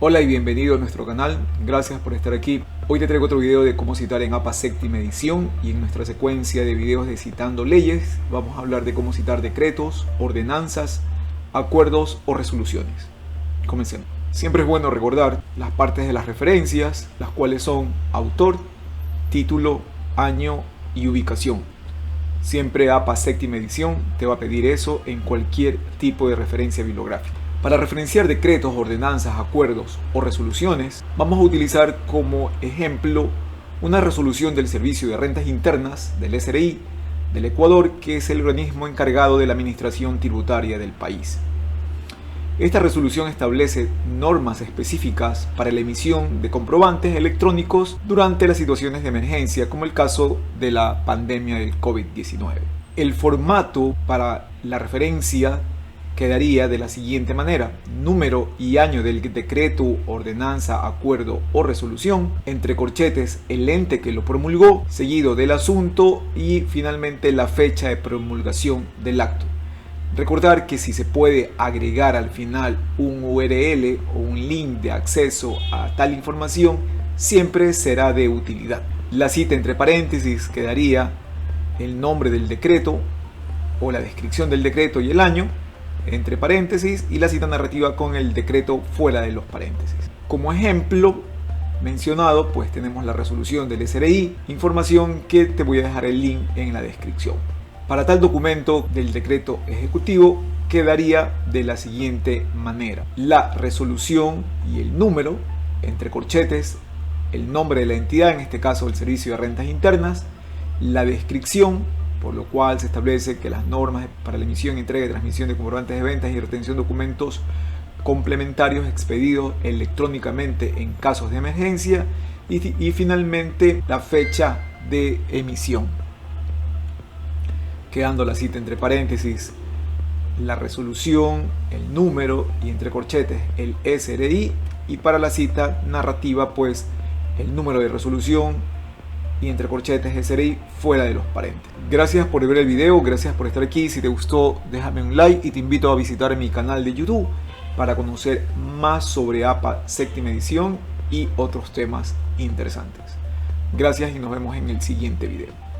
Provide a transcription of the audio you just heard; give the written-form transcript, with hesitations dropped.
Hola y bienvenido a nuestro canal, gracias por estar aquí. Hoy te traigo otro video de cómo citar en APA séptima edición y en nuestra secuencia de videos de citando leyes vamos a hablar de cómo citar decretos, ordenanzas, acuerdos o resoluciones. Comencemos. Siempre es bueno recordar las partes de las referencias, las cuales son autor, título, año y ubicación. Siempre APA séptima edición te va a pedir eso en cualquier tipo de referencia bibliográfica. Para referenciar decretos, ordenanzas, acuerdos o resoluciones, vamos a utilizar como ejemplo una resolución del Servicio de Rentas Internas, del SRI, del Ecuador, que es el organismo encargado de la administración tributaria del país. Esta resolución establece normas específicas para la emisión de comprobantes electrónicos durante las situaciones de emergencia, como el caso de la pandemia del COVID-19. El formato para la referencia quedaría de la siguiente manera: número y año del decreto, ordenanza, acuerdo o resolución, entre corchetes el ente que lo promulgó, seguido del asunto y finalmente la fecha de promulgación del acto. Recordar que si se puede agregar al final un URL o un link de acceso a tal información, siempre será de utilidad. La cita entre paréntesis quedaría el nombre del decreto o la descripción del decreto y el año entre paréntesis, y la cita narrativa con el decreto fuera de los paréntesis. Como ejemplo mencionado, pues tenemos la resolución del SRI, información que te voy a dejar el link en la descripción. Para tal documento del decreto ejecutivo quedaría de la siguiente manera: la resolución y el número, entre corchetes el nombre de la entidad, en este caso el Servicio de Rentas Internas, la descripción, por lo cual se establece que las normas para la emisión, entrega y transmisión de comprobantes de ventas y retención de documentos complementarios expedidos electrónicamente en casos de emergencia, y finalmente la fecha de emisión, quedando la cita entre paréntesis, la resolución, el número y entre corchetes el SRI, y para la cita narrativa pues el número de resolución y entre corchetes SRI fuera de los paréntesis. Gracias por ver el video, gracias por estar aquí. Si te gustó, déjame un like y te invito a visitar mi canal de YouTube para conocer más sobre APA séptima edición y otros temas interesantes. Gracias y nos vemos en el siguiente video.